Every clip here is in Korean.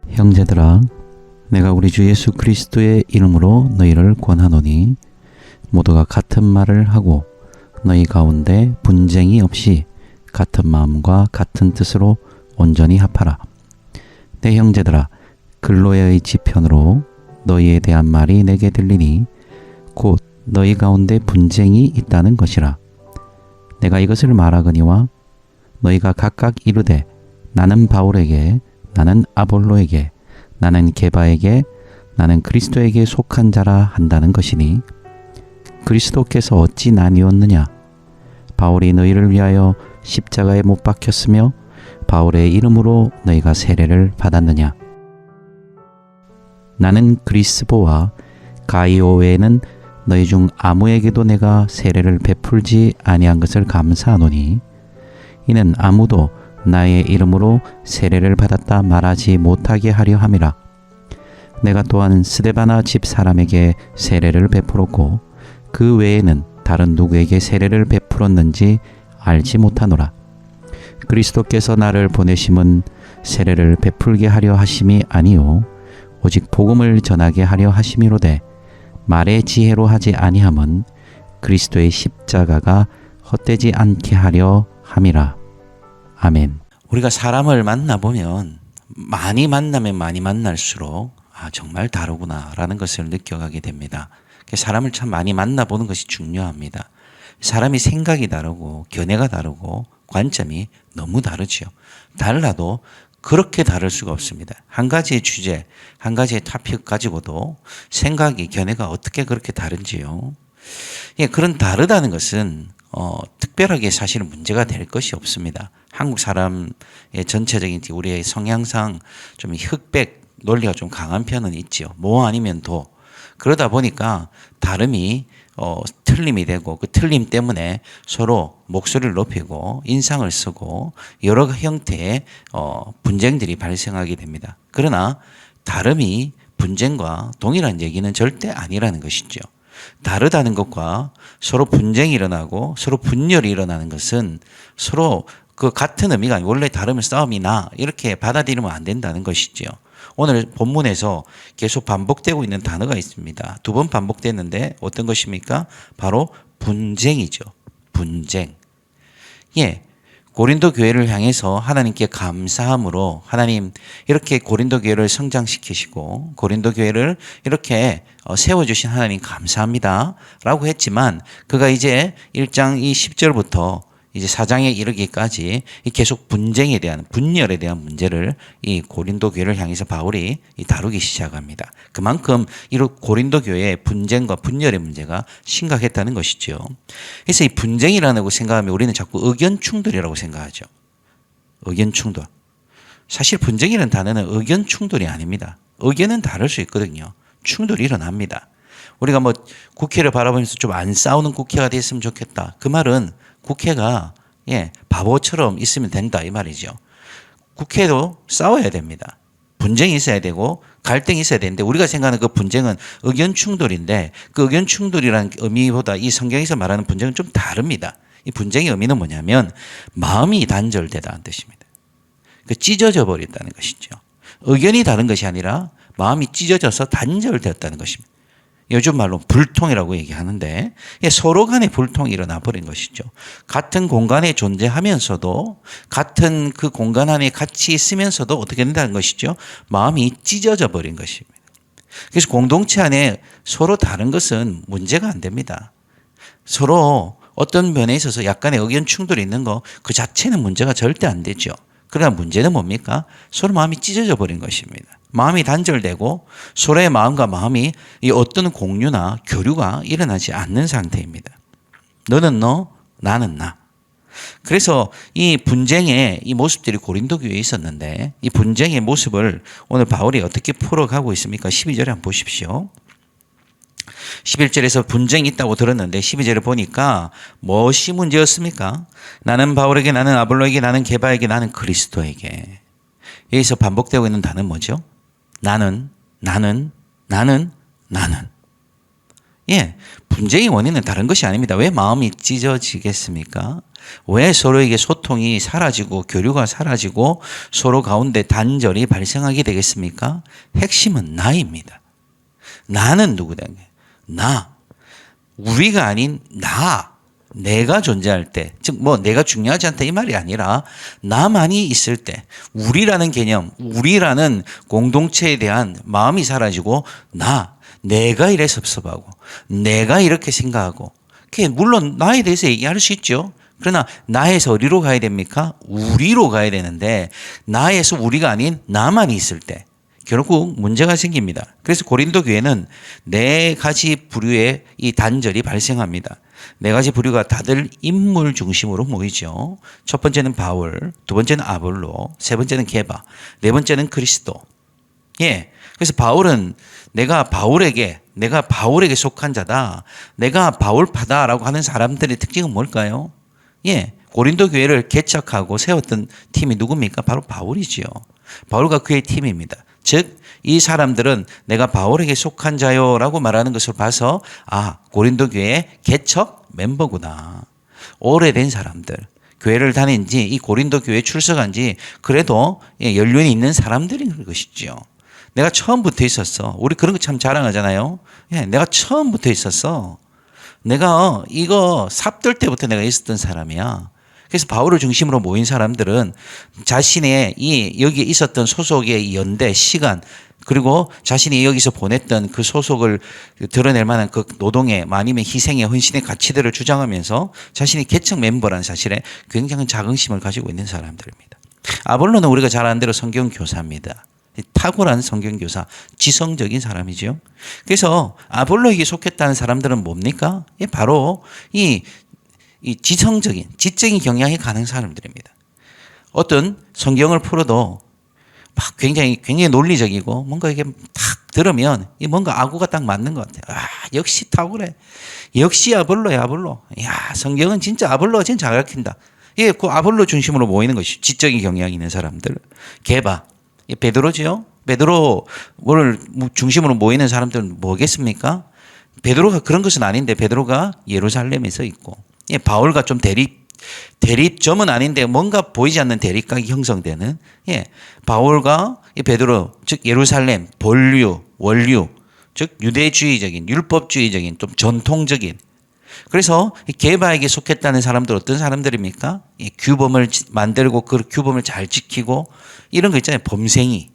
형제들아, 내가 우리 주 예수 그리스도의 이름으로 너희를 권하노니 모두가 같은 말을 하고 너희 가운데 분쟁이 없이 같은 마음과 같은 뜻으로 온전히 합하라. 내 형제들아, 글로에의 지편으로 너희에 대한 말이 내게 들리니 곧 너희 가운데 분쟁이 있다는 것이라. 내가 이것을 말하거니와 너희가 각각 이르되 나는 바울에게, 나는 아볼로에게, 나는 게바에게, 나는 그리스도에게 속한 자라 한다는 것이니 그리스도께서 어찌 나뉘었느냐? 바울이 너희를 위하여 십자가에 못 박혔으며 바울의 이름으로 너희가 세례를 받았느냐? 나는 그리스보와 가이오 외에는 너희 중 아무에게도 내가 세례를 베풀지 아니한 것을 감사하노니 이는 아무도 나의 이름으로 세례를 받았다 말하지 못하게 하려 함이라. 내가 또한 스데바나 집 사람에게 세례를 베풀었고 그 외에는 다른 누구에게 세례를 베풀었는지 알지 못하노라. 그리스도께서 나를 보내심은 세례를 베풀게 하려 하심이 아니요 오직 복음을 전하게 하려 하심이로되 말의 지혜로 하지 아니함은 그리스도의 십자가가 헛되지 않게 하려 함이라. 아멘. 우리가 사람을 만나보면 많이 만나면 많이 만날수록 정말 다르구나라는 것을 느껴가게 됩니다. 사람을 참 많이 만나보는 것이 중요합니다. 사람이 생각이 다르고 견해가 다르고 관점이 너무 다르죠. 달라도 그렇게 다를 수가 없습니다. 한 가지의 주제, 한 가지의 토픽 가지고도 생각이, 견해가 어떻게 그렇게 다른지요. 그런 다르다는 것은 특별하게 사실은 문제가 될 것이 없습니다. 한국 사람의 전체적인 우리의 성향상 좀 흑백 논리가 좀 강한 편은 있지요. 뭐 아니면 도. 그러다 보니까 다름이 틀림이 되고 그 틀림 때문에 서로 목소리를 높이고 인상을 쓰고 여러 형태의 분쟁들이 발생하게 됩니다. 그러나 다름이 분쟁과 동일한 얘기는 절대 아니라는 것이죠. 다르다는 것과 서로 분쟁이 일어나고 서로 분열이 일어나는 것은 서로 그 같은 의미가 아니고 원래 다르면 싸움이 나 이렇게 받아들이면 안 된다는 것이죠. 오늘 본문에서 계속 반복되고 있는 단어가 있습니다. 2번 반복됐는데 어떤 것입니까? 바로 분쟁이죠. 분쟁. 고린도 교회를 향해서 하나님께 감사함으로 하나님 이렇게 고린도 교회를 성장시키시고 고린도 교회를 이렇게 세워주신 하나님 감사합니다 라고 했지만 그가 이제 1장 이 10절부터 이제 4장에 이르기까지 계속 분쟁에 대한 분열에 대한 문제를 이 고린도 교회를 향해서 바울이 다루기 시작합니다. 그만큼 이 고린도 교회의 분쟁과 분열의 문제가 심각했다는 것이죠. 그래서 이 분쟁이라고 생각하면 우리는 자꾸 의견 충돌이라고 생각하죠. 의견 충돌. 사실 분쟁이라는 단어는 의견 충돌이 아닙니다. 의견은 다를 수 있거든요. 충돌이 일어납니다. 우리가 뭐 국회를 바라보면서 좀 안 싸우는 국회가 됐으면 좋겠다. 그 말은 국회가 바보처럼 있으면 된다 이 말이죠. 국회도 싸워야 됩니다. 분쟁이 있어야 되고 갈등이 있어야 되는데 우리가 생각하는 그 분쟁은 의견 충돌인데 그 의견 충돌이라는 의미보다 이 성경에서 말하는 분쟁은 좀 다릅니다. 이 분쟁의 의미는 뭐냐면 마음이 단절되다는 뜻입니다. 찢어져 버린다는 것이죠. 의견이 다른 것이 아니라 마음이 찢어져서 단절되었다는 것입니다. 요즘 말로 불통이라고 얘기하는데 서로 간에 불통이 일어나 버린 것이죠. 같은 공간에 존재하면서도 같은 그 공간 안에 같이 있으면서도 어떻게 된다는 것이죠. 마음이 찢어져 버린 것입니다. 그래서 공동체 안에 서로 다른 것은 문제가 안 됩니다. 서로 어떤 면에 있어서 약간의 의견 충돌이 있는 거 그 자체는 문제가 절대 안 되죠. 그러나 문제는 뭡니까? 서로 마음이 찢어져 버린 것입니다. 마음이 단절되고 서로의 마음과 마음이 이 어떤 공유나 교류가 일어나지 않는 상태입니다. 너는 너, 나는 나. 그래서 이 분쟁의 이 모습들이 고린도 교회에 있었는데 이 분쟁의 모습을 오늘 바울이 어떻게 풀어가고 있습니까? 12절에 한번 보십시오. 11절에서 분쟁이 있다고 들었는데 12절을 보니까 무엇이 문제였습니까? 나는 바울에게, 나는 아볼로에게, 나는 게바에게, 나는 그리스도에게. 여기서 반복되고 있는 단어는 뭐죠? 나는. 분쟁의 원인은 다른 것이 아닙니다. 왜 마음이 찢어지겠습니까? 왜 서로에게 소통이 사라지고 교류가 사라지고 서로 가운데 단절이 발생하게 되겠습니까? 핵심은 나입니다. 나는 누구다? 나. 우리가 아닌 나. 내가 존재할 때, 즉 내가 중요하지 않다 이 말이 아니라 나만이 있을 때 우리라는 개념, 우리라는 공동체에 대한 마음이 사라지고 내가 이래 섭섭하고 내가 이렇게 생각하고 그게 물론 나에 대해서 얘기할 수 있죠. 그러나 나에서 어디로 가야 됩니까? 우리로 가야 되는데 나에서 우리가 아닌 나만이 있을 때 결국 문제가 생깁니다. 그래서 고린도 교회는 네 가지 부류의 이 단절이 발생합니다. 네 가지 부류가 다들 인물 중심으로 모이죠. 첫 번째는 바울, 두 번째는 아볼로, 세 번째는 게바, 네 번째는 그리스도. 예. 그래서 바울은 내가 바울에게 속한 자다. 내가 바울파다라고 하는 사람들의 특징은 뭘까요? 예. 고린도 교회를 개척하고 세웠던 팀이 누굽니까? 바로 바울이지요. 바울과 그의 팀입니다. 즉, 이 사람들은 내가 바울에게 속한 자요라고 말하는 것을 봐서 고린도 교회의 개척 멤버구나. 오래된 사람들. 교회를 다닌 지, 이 고린도 교회에 출석한 지 그래도 연륜이 있는 사람들인 것이죠. 내가 처음부터 있었어. 우리 그런 거 참 자랑하잖아요. 내가 처음부터 있었어. 내가 이거 삽들 때부터 내가 있었던 사람이야. 그래서 바울을 중심으로 모인 사람들은 자신의 여기에 있었던 소속의 연대, 시간, 그리고 자신이 여기서 보냈던 그 소속을 드러낼 만한 그 노동의 아니면 희생의 헌신의 가치들을 주장하면서 자신이 개척 멤버라는 사실에 굉장한 자긍심을 가지고 있는 사람들입니다. 아볼로는 우리가 잘 아는 대로 성경 교사입니다. 탁월한 성경교사, 지성적인 사람이죠. 그래서 아볼로에게 속했다는 사람들은 뭡니까? 바로 이 지성적인, 지적인 경향이 가는 사람들입니다. 어떤 성경을 풀어도 막 굉장히 논리적이고 뭔가 이게 탁 들으면 뭔가 아구가 딱 맞는 것 같아요. 역시 탁월해. 역시 아볼로야, 아볼로. 야, 성경은 진짜 아볼로가 진짜 잘 가르친다. 그 아볼로 중심으로 모이는 것이 지적인 경향이 있는 사람들. 게바. 베드로지요. 베드로를 중심으로 모이는 사람들은 뭐겠습니까? 베드로가 그런 것은 아닌데 베드로가 예루살렘에 서 있고 바울과 좀 대립점은 아닌데 뭔가 보이지 않는 대립각이 형성되는 바울과 베드로 즉 예루살렘 본류 원류 즉 유대주의적인 율법주의적인 좀 전통적인 그래서 게바에게 속했다는 사람들 어떤 사람들입니까? 규범을 만들고 그 규범을 잘 지키고 이런 거 있잖아요. 범생이.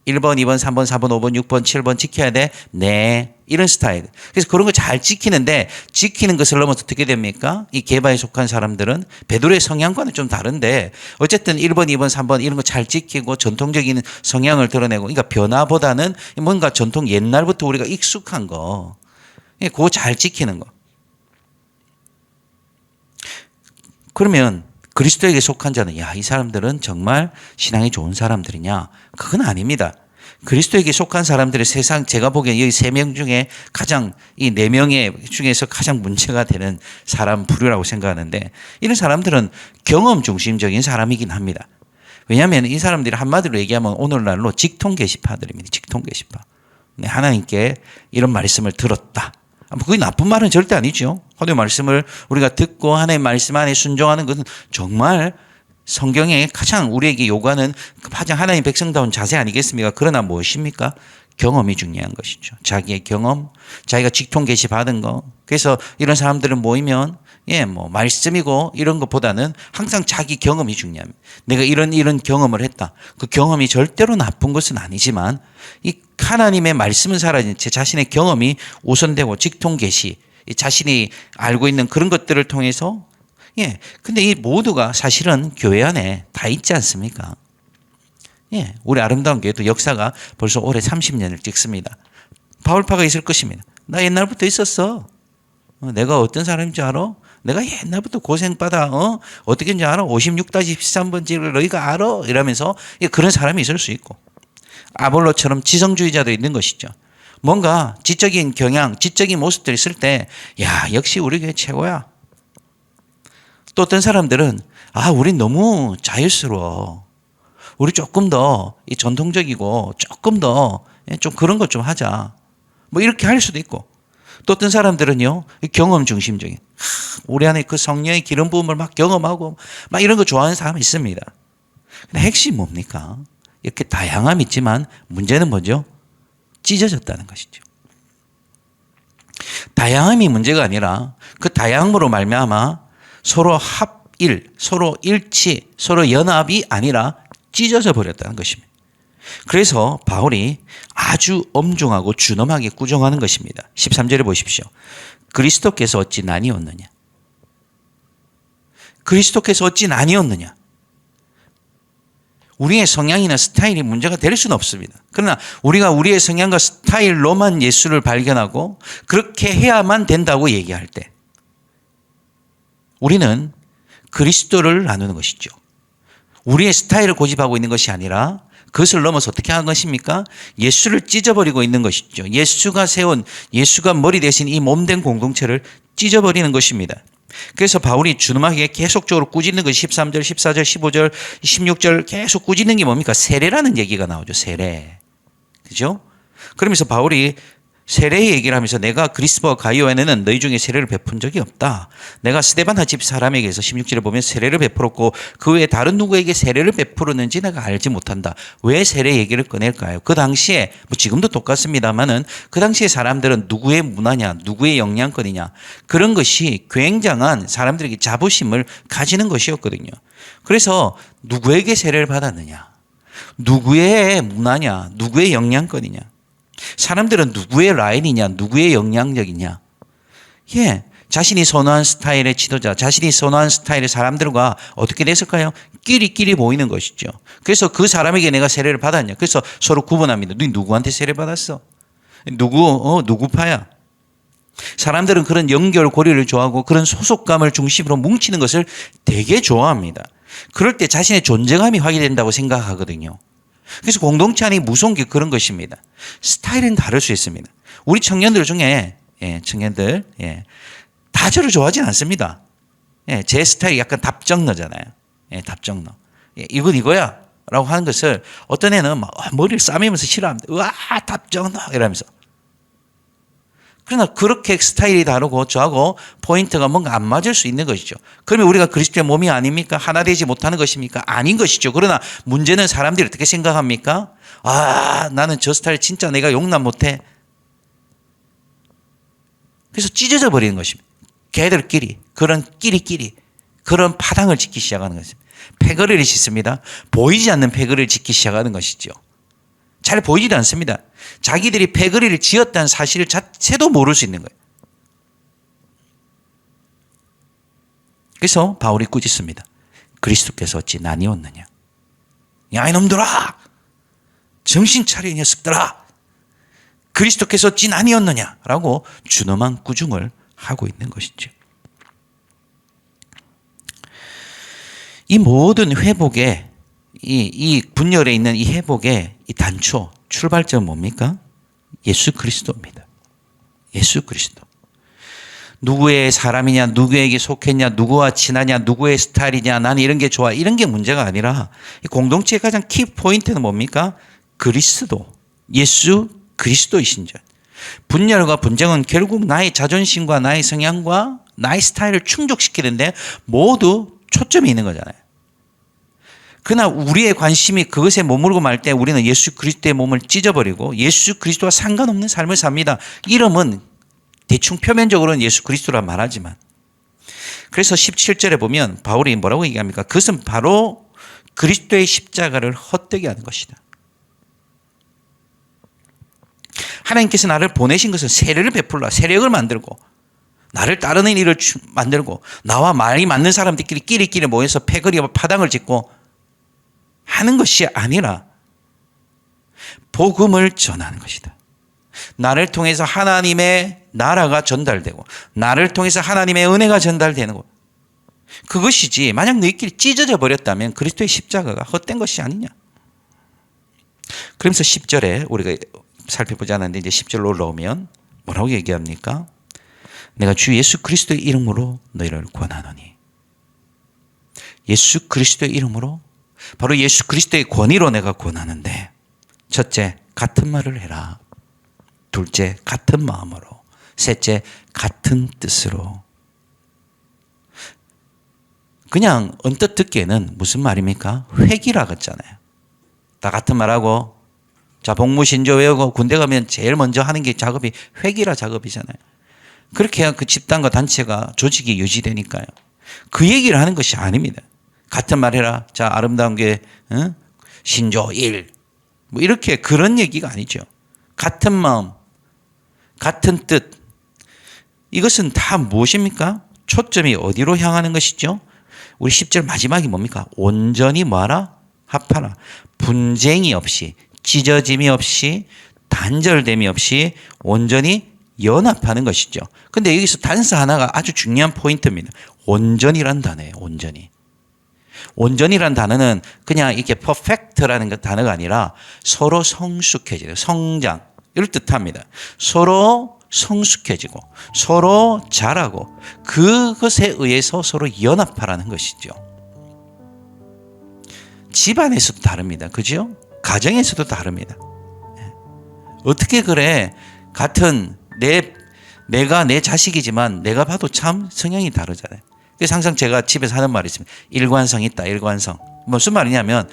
1번, 2번, 3번, 4번, 5번, 6번, 7번 지켜야 돼? 네. 이런 스타일. 그래서 그런 거 잘 지키는데 지키는 것을 넘어서 어떻게 됩니까? 이 게바에 속한 사람들은 베드로의 성향과는 좀 다른데 어쨌든 1번, 2번, 3번 이런 거 잘 지키고 전통적인 성향을 드러내고 그러니까 변화보다는 뭔가 전통 옛날부터 우리가 익숙한 거 그거 잘 지키는 거. 그러면 그리스도에게 속한 자는 이 사람들은 정말 신앙이 좋은 사람들이냐? 그건 아닙니다. 그리스도에게 속한 사람들의 세상 제가 보기엔 여기 3명 중에 가장 이 4명의 중에서 가장 문제가 되는 사람 부류라고 생각하는데 이런 사람들은 경험 중심적인 사람이긴 합니다. 왜냐하면 이 사람들이 한마디로 얘기하면 오늘날로 직통 계시파들입니다. 직통 계시파. 하나님께 이런 말씀을 들었다. 그게 나쁜 말은 절대 아니죠. 하나님의 말씀을 우리가 듣고 하나님의 말씀 안에 순종하는 것은 정말 성경에 가장 우리에게 요구하는 가장 하나님의 백성다운 자세 아니겠습니까? 그러나 무엇입니까? 경험이 중요한 것이죠. 자기의 경험, 자기가 직통 계시 받은 거. 그래서 이런 사람들은 모이면 말씀이고 이런 것보다는 항상 자기 경험이 중요합니다. 내가 이런 경험을 했다. 그 경험이 절대로 나쁜 것은 아니지만 이 하나님의 말씀은 사라진 제 자신의 경험이 우선되고 직통 계시, 자신이 알고 있는 그런 것들을 통해서 근데 이 모두가 사실은 교회 안에 다 있지 않습니까? 우리 아름다운 교회도 역사가 벌써 올해 30년을 찍습니다. 바울파가 있을 것입니다. 나 옛날부터 있었어. 내가 어떤 사람인 줄 알아? 내가 옛날부터 고생받아. 어떻게 인지 알아? 56-13번지를 너희가 알아? 이러면서 그런 사람이 있을 수 있고 아볼로처럼 지성주의자도 있는 것이죠. 뭔가 지적인 경향, 지적인 모습들이 있을 때 역시 우리 교회 최고야. 또 어떤 사람들은 우린 너무 자유스러워. 우리 조금 더 전통적이고 조금 더 좀 그런 것 좀 하자. 이렇게 할 수도 있고 또 어떤 사람들은요 경험 중심적인 우리 안에 그 성령의 기름 부음을 막 경험하고 막 이런 거 좋아하는 사람이 있습니다. 근데 핵심이 뭡니까? 이렇게 다양함이 있지만 문제는 뭐죠? 찢어졌다는 것이죠. 다양함이 문제가 아니라 그 다양함으로 말미암아 서로 합일, 서로 일치, 서로 연합이 아니라 찢어져 버렸다는 것입니다. 그래서 바울이 아주 엄중하고 준엄하게 꾸중하는 것입니다. 13절에 보십시오. 그리스도께서 어찌 나뉘었느냐? 그리스도께서 어찌 나뉘었느냐? 우리의 성향이나 스타일이 문제가 될 수는 없습니다. 그러나 우리가 우리의 성향과 스타일로만 예수를 발견하고 그렇게 해야만 된다고 얘기할 때 우리는 그리스도를 나누는 것이죠. 우리의 스타일을 고집하고 있는 것이 아니라 그것을 넘어서 어떻게 하는 것입니까? 예수를 찢어버리고 있는 것이죠. 예수가 세운, 예수가 머리 대신 이 몸된 공동체를 찢어버리는 것입니다. 그래서 바울이 준엄하게 계속적으로 꾸짖는 것이 13절, 14절, 15절, 16절 계속 꾸짖는 게 뭡니까? 세례라는 얘기가 나오죠. 세례. 그죠? 그러면서 바울이 세례의 얘기를 하면서 내가 그리스도와 가이오에는 너희 중에 세례를 베푼 적이 없다. 내가 스데반하 집 사람에게서 16절에 보면 세례를 베풀었고 그 외에 다른 누구에게 세례를 베풀었는지 내가 알지 못한다. 왜 세례 얘기를 꺼낼까요? 그 당시에 뭐 지금도 똑같습니다만은 그 당시에 사람들은 누구의 문화냐, 누구의 영향권이냐 그런 것이 굉장한 사람들에게 자부심을 가지는 것이었거든요. 그래서 누구에게 세례를 받았느냐, 누구의 문화냐, 누구의 영향권이냐. 사람들은 누구의 라인이냐, 누구의 영향력이냐. 예, 자신이 선호한 스타일의 지도자, 자신이 선호한 스타일의 사람들과 어떻게 됐을까요? 끼리끼리 보이는 것이죠. 그래서 그 사람에게 내가 세례를 받았냐. 그래서 서로 구분합니다. 너 누구한테 세례 받았어? 누구 파야? 사람들은 그런 연결고리를 좋아하고 그런 소속감을 중심으로 뭉치는 것을 되게 좋아합니다. 그럴 때 자신의 존재감이 확인된다고 생각하거든요. 그래서 공동체 안에 무서운 게 그런 것입니다. 스타일은 다를 수 있습니다. 우리 청년들 중에 청년들 다 저를 좋아하진 않습니다. 제 스타일이 약간 답정너잖아요. 답정너. 이건 이거야 라고 하는 것을 어떤 애는 막 머리를 싸매면서 싫어합니다. 우와 답정너 이러면서. 그러나 그렇게 스타일이 다르고 저하고 포인트가 뭔가 안 맞을 수 있는 것이죠. 그러면 우리가 그리스도의 몸이 아닙니까? 하나 되지 못하는 것입니까? 아닌 것이죠. 그러나 문제는 사람들이 어떻게 생각합니까? 아, 나는 저 스타일 진짜 내가 용납 못해. 그래서 찢어져 버리는 것입니다. 걔들끼리 그런 끼리끼리 그런 파당을 짓기 시작하는 것입니다. 패거리를 짓습니다. 보이지 않는 패거리를 짓기 시작하는 것이죠. 잘 보이지도 않습니다. 자기들이 패거리를 지었다는 사실 자체도 모를 수 있는 거예요. 그래서 바울이 꾸짖습니다. 그리스도께서 어찌 나뉘었느냐. 야 이놈들아, 정신 차려 이 녀석들아. 그리스도께서 어찌 나뉘었느냐라고 준엄한 꾸중을 하고 있는 것이죠. 이 모든 회복의 이 분열에 있는 이 회복의 이 단초, 출발점은 뭡니까? 예수 그리스도입니다. 예수 그리스도. 누구의 사람이냐, 누구에게 속했냐, 누구와 친하냐, 누구의 스타일이냐, 나는 이런 게 좋아. 이런 게 문제가 아니라 이 공동체의 가장 키 포인트는 뭡니까? 그리스도. 예수 그리스도이신 자. 분열과 분쟁은 결국 나의 자존심과 나의 성향과 나의 스타일을 충족시키는데 모두 초점이 있는 거잖아요. 그러나 우리의 관심이 그것에 머무르고 말 때 우리는 예수 그리스도의 몸을 찢어버리고 예수 그리스도와 상관없는 삶을 삽니다. 이름은 대충 표면적으로는 예수 그리스도라 말하지만 그래서 17절에 보면 바울이 뭐라고 얘기합니까? 그것은 바로 그리스도의 십자가를 헛되게 하는 것이다. 하나님께서 나를 보내신 것은 세례를 베풀라, 세력을 만들고 나를 따르는 일을 만들고 나와 말이 맞는 사람들끼리 끼리끼리 모여서 패거리와 파당을 짓고 하는 것이 아니라 복음을 전하는 것이다. 나를 통해서 하나님의 나라가 전달되고 나를 통해서 하나님의 은혜가 전달되는 것. 그것이지 만약 너희끼리 찢어져 버렸다면 그리스도의 십자가가 헛된 것이 아니냐. 그러면서 10절에 우리가 살펴보지 않았는데 이제 10절로 올라오면 뭐라고 얘기합니까? 내가 주 예수 그리스도의 이름으로 너희를 권하노니. 예수 그리스도의 이름으로 바로 예수 그리스도의 권위로 내가 권하는데 첫째, 같은 말을 해라. 둘째, 같은 마음으로. 셋째, 같은 뜻으로. 그냥 언뜻 듣기에는 무슨 말입니까? 회기라고 했잖아요. 다 같은 말하고 자 복무신조 외우고 군대 가면 제일 먼저 하는 게 작업이 회기라 작업이잖아야 그렇게 해야 그 집단과 단체가 조직이 유지되니까요. 그 얘기를 하는 것이 아닙니다. 같은 말 해라. 자 아름다운 게 신조 1 뭐 이렇게 그런 얘기가 아니죠. 같은 마음 같은 뜻 이것은 다 무엇입니까? 초점이 어디로 향하는 것이죠? 우리 10절 마지막이 뭡니까? 온전히 뭐하라? 합하라. 분쟁이 없이 찢어짐이 없이 단절됨이 없이 온전히 연합하는 것이죠. 근데 여기서 단서 하나가 아주 중요한 포인트입니다. 온전이란 단어예요. 온전히. 온전이란 단어는 그냥 이렇게 perfect라는 단어가 아니라 서로 성숙해지는 성장 이를 뜻합니다. 서로 성숙해지고 서로 자라고 그것에 의해서 서로 연합하라는 것이죠. 집안에서도 다릅니다. 그죠? 가정에서도 다릅니다. 어떻게 그래? 같은 내가 내 자식이지만 내가 봐도 참 성향이 다르잖아요. 그래서 항상 제가 집에서 하는 말이 있습니다. 일관성 있다. 일관성. 무슨 말이냐면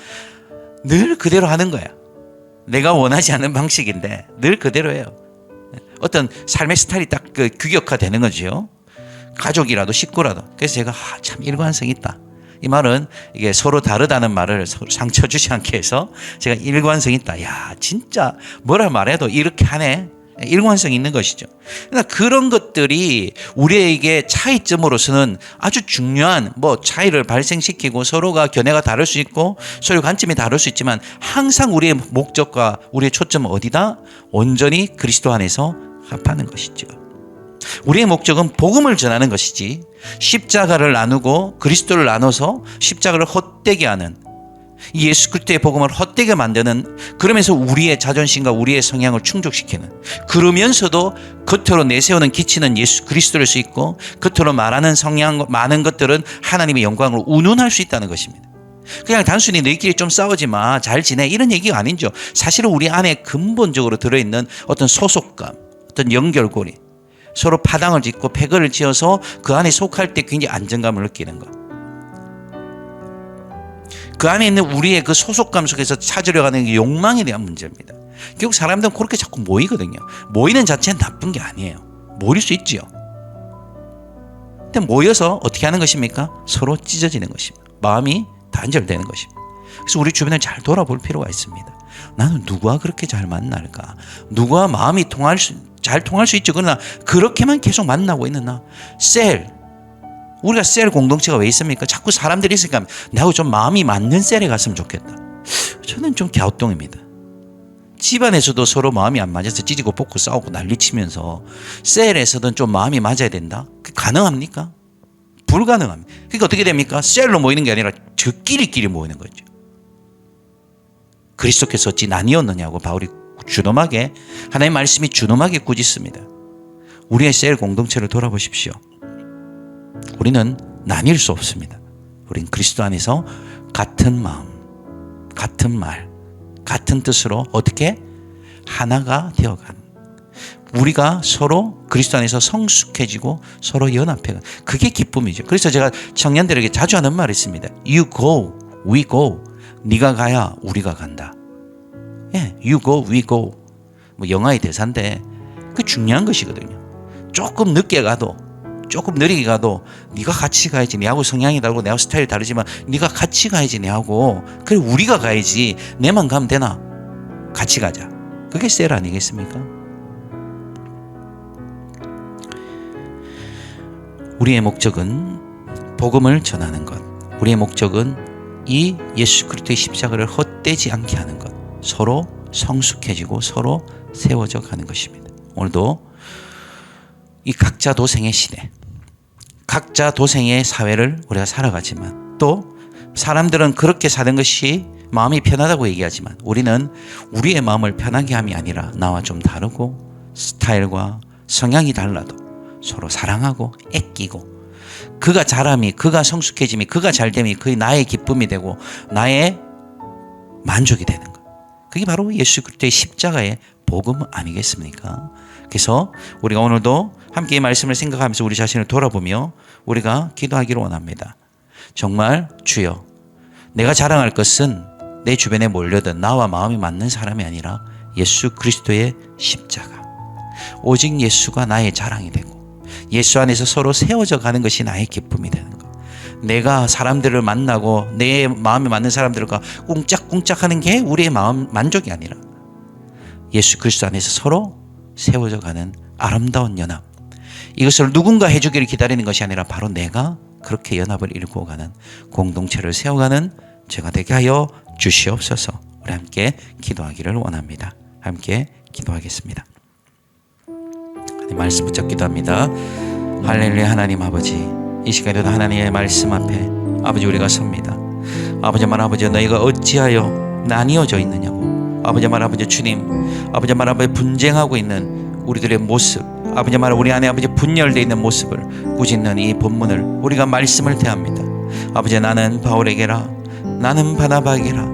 늘 그대로 하는 거야. 내가 원하지 않는 방식인데 늘 그대로 해요. 어떤 삶의 스타일이 딱 그 규격화되는 거죠. 가족이라도 식구라도. 그래서 제가 참 일관성 있다. 이 말은 이게 서로 다르다는 말을 서로 상처 주지 않게 해서 제가 일관성 있다. 야 진짜 뭐라 말해도 이렇게 하네. 일관성 있는 것이죠. 그러나 그런 것들이 우리에게 차이점으로서는 아주 중요한 차이를 발생시키고 서로가 견해가 다를 수 있고 서로 관점이 다를 수 있지만 항상 우리의 목적과 우리의 초점은 어디다? 온전히 그리스도 안에서 합하는 것이죠. 우리의 목적은 복음을 전하는 것이지 십자가를 나누고 그리스도를 나눠서 십자가를 헛되게 하는 예수 그리스도의 복음을 헛되게 만드는 그러면서 우리의 자존심과 우리의 성향을 충족시키는 그러면서도 겉으로 내세우는 기치는 예수 그리스도를 수 있고 겉으로 말하는 성향 많은 것들은 하나님의 영광을 운운할 수 있다는 것입니다. 그냥 단순히 너희끼리 좀 싸우지 마 잘 지내 이런 얘기가 아니죠. 사실은 우리 안에 근본적으로 들어있는 어떤 소속감 어떤 연결고리 서로 파당을 짓고 패거를 지어서 그 안에 속할 때 굉장히 안정감을 느끼는 것. 그 안에 있는 우리의 그 소속감 속에서 찾으려고 하는 게 욕망에 대한 문제입니다. 결국 사람들은 그렇게 자꾸 모이거든요. 모이는 자체는 나쁜 게 아니에요. 모일 수 있지요. 근데 모여서 어떻게 하는 것입니까? 서로 찢어지는 것입니다. 마음이 단절되는 것입니다. 그래서 우리 주변을 잘 돌아볼 필요가 있습니다. 나는 누구와 그렇게 잘 만날까? 누구와 마음이 잘 통할 수 있죠. 그러나 그렇게만 계속 만나고 있는 나. 우리가 셀 공동체가 왜 있습니까? 자꾸 사람들이 있으니까 나하고 좀 마음이 맞는 셀에 갔으면 좋겠다. 저는 좀 갸우뚱입니다. 집안에서도 서로 마음이 안 맞아서 찢고 뽑고 싸우고 난리치면서 셀에서든 좀 마음이 맞아야 된다? 그게 가능합니까? 불가능합니다. 그러니까 어떻게 됩니까? 셀로 모이는 게 아니라 저끼리끼리 모이는 거죠. 그리스도께서 어찌 나뉘었느냐고 바울이 준엄하게 하나님의 말씀이 준엄하게 꾸짖습니다. 우리의 셀 공동체를 돌아보십시오. 우리는 나뉠 수 없습니다. 우린 그리스도 안에서 같은 마음, 같은 말, 같은 뜻으로 어떻게 하나가 되어가는 우리가 서로 그리스도 안에서 성숙해지고 서로 연합해가는 그게 기쁨이죠. 그래서 제가 청년들에게 자주 하는 말이 있습니다. You go, we go. 네가 가야 우리가 간다. 예, you go, we go. 영화의 대사인데 그 중요한 것이거든요. 조금 늦게 가도 조금 느리게 가도 네가 같이 가야지. 내하고 성향이 다르고 내하고 스타일이 다르지만 네가 같이 가야지 내하고. 그래 우리가 가야지. 내만 가면 되나? 같이 가자. 그게 셀 아니겠습니까? 우리의 목적은 복음을 전하는 것. 우리의 목적은 이 예수 그리스도의 십자가를 헛되지 않게 하는 것. 서로 성숙해지고 서로 세워져 가는 것입니다. 오늘도 이 각자 도생의 시대, 각자 도생의 사회를 우리가 살아가지만 또 사람들은 그렇게 사는 것이 마음이 편하다고 얘기하지만 우리는 우리의 마음을 편하게 함이 아니라 나와 좀 다르고 스타일과 성향이 달라도 서로 사랑하고 아끼고 그가 자람이 그가 성숙해짐이 그가 잘됨이 그게 나의 기쁨이 되고 나의 만족이 되는 것. 그게 바로 예수 그리스도의 십자가의 복음 아니겠습니까? 그래서 우리가 오늘도 함께 이 말씀을 생각하면서 우리 자신을 돌아보며 우리가 기도하기를 원합니다. 정말 주여, 내가 자랑할 것은 내 주변에 몰려든 나와 마음이 맞는 사람이 아니라 예수 그리스도의 십자가, 오직 예수가 나의 자랑이 되고 예수 안에서 서로 세워져 가는 것이 나의 기쁨이 되는 것. 내가 사람들을 만나고 내 마음이 맞는 사람들과 꿍짝꿍짝 하는 게 우리의 마음 만족이 아니라 예수 그리스도 안에서 서로 세워져 가는 아름다운 연합, 이것을 누군가 해주기를 기다리는 것이 아니라 바로 내가 그렇게 연합을 이루고 가는, 공동체를 세워가는 제가 되게 하여 주시옵소서. 우리 함께 기도하기를 원합니다. 함께 기도하겠습니다. 말씀 붙잡 기도합니다. 할렐루야. 하나님 아버지, 이 시간에도 하나님의 말씀 앞에 아버지 우리가 섭니다. 아버지 말 아버지, 너희가 어찌하여 나뉘어져 있느냐고. 아버지 말 아버지 주님, 아버지 말 아버지 분쟁하고 있는 우리들의 모습, 아버지 말 우리 안에 아버지 분열되어 있는 모습을 꾸짖는 이 본문을 우리가 말씀을 대합니다. 아버지, 나는 바울에게라, 나는 바나바에게라,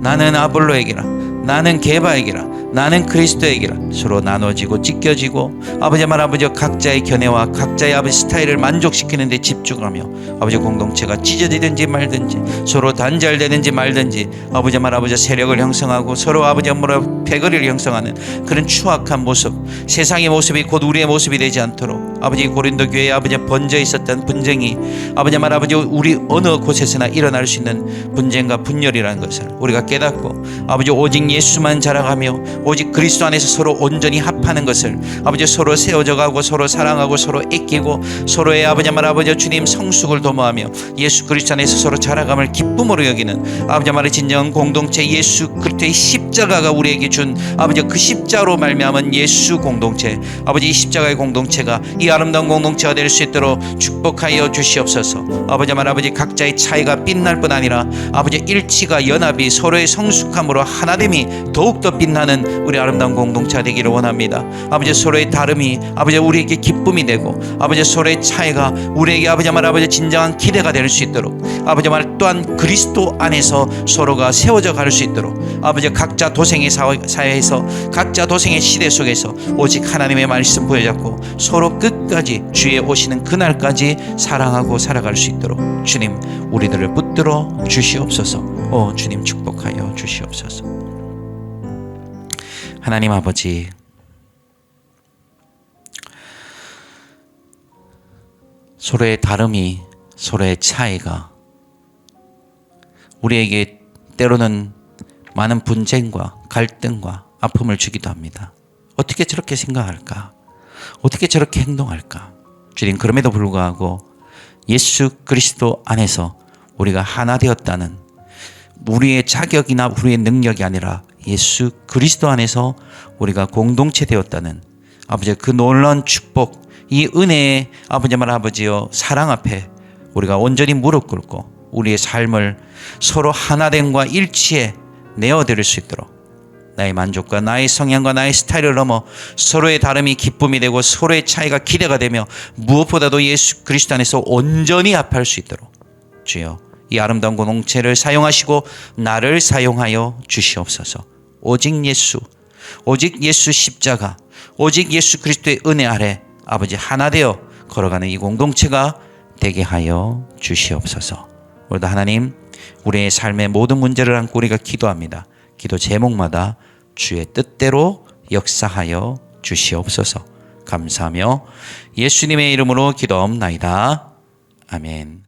나는 아볼로에게라, 나는 게바에게라, 나는 그리스도에게라 서로 나눠지고 찢겨지고 아버지 말 아버지 각자의 견해와 각자의 아버지 스타일을 만족시키는 데 집중하며 아버지 공동체가 찢어지든지 말든지 서로 단절되든지 말든지 아버지 말 아버지 세력을 형성하고 서로 아버지 뭐라 패거리를 형성하는 그런 추악한 모습, 세상의 모습이 곧 우리의 모습이 되지 않도록 아버지 고린도 교회에 아버지 번져 있었던 분쟁이 아버지 말 아버지 우리 어느 곳에서나 일어날 수 있는 분쟁과 분열이라는 것을 우리가 깨닫고 아버지 오직 예수만 자랑하며 오직 그리스도 안에서 서로 온전히 합하는 것을 아버지 서로 세워져 가고 서로 사랑하고 서로 애끼고 서로의 아버지 말 아버지 주님 성숙을 도모하며 예수 그리스도 안에서 서로 자라감을 기쁨으로 여기는 아버지 말의 진정한 공동체, 예수 그리스도의 십자가가 우리에게 준 아버지 그 십자로 말미암은 예수 공동체, 아버지 이 십자가의 공동체가 이 아름다운 공동체가 될 수 있도록 축복하여 주시옵소서. 아버지 말 아버지 각자의 차이가 빛날 뿐 아니라 아버지 일치가 연합이 서로의 성숙함으로 하나됨이 더욱더 빛나는 우리 아름다운 공동체가 되기를 원합니다. 아버지 서로의 다름이 아버지 우리에게 기쁨이 되고 아버지 서로의 차이가 우리에게 아버지 말 아버지 진정한 기대가 될 수 있도록 아버지 말 또한 그리스도 안에서 서로가 세워져 갈 수 있도록 아버지 각자 도생의 사회에서 각자 도생의 시대 속에서 오직 하나님의 말씀 부여잡고 서로 끝까지 주의 오시는 그날까지 사랑하고 살아갈 수 있도록 주님 우리들을 붙들어 주시옵소서. 오 주님 축복하여 주시옵소서. 하나님 아버지, 서로의 다름이 서로의 차이가 우리에게 때로는 많은 분쟁과 갈등과 아픔을 주기도 합니다. 어떻게 저렇게 생각할까? 어떻게 저렇게 행동할까? 주님 그럼에도 불구하고 예수 그리스도 안에서 우리가 하나 되었다는 우리의 자격이나 우리의 능력이 아니라 예수 그리스도 안에서 우리가 공동체 되었다는 아버지 그 놀라운 축복, 이 은혜의 아버지 말 아버지여 사랑 앞에 우리가 온전히 무릎 꿇고 우리의 삶을 서로 하나됨과 일치에 내어드릴 수 있도록 나의 만족과 나의 성향과 나의 스타일을 넘어 서로의 다름이 기쁨이 되고 서로의 차이가 기대가 되며 무엇보다도 예수 그리스도 안에서 온전히 합할 수 있도록 주여 이 아름다운 공동체를 사용하시고 나를 사용하여 주시옵소서. 오직 예수 십자가, 오직 예수 그리스도의 은혜 아래 아버지 하나 되어 걸어가는 이 공동체가 되게 하여 주시옵소서. 오늘도 하나님 우리의 삶의 모든 문제를 안고 우리가 기도합니다. 기도 제목마다 주의 뜻대로 역사하여 주시옵소서. 감사하며 예수님의 이름으로 기도옵나이다. 아멘.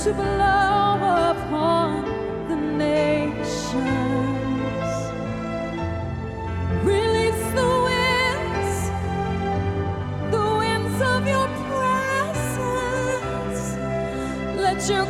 to blow upon the nations. Release the winds of your presence. Let your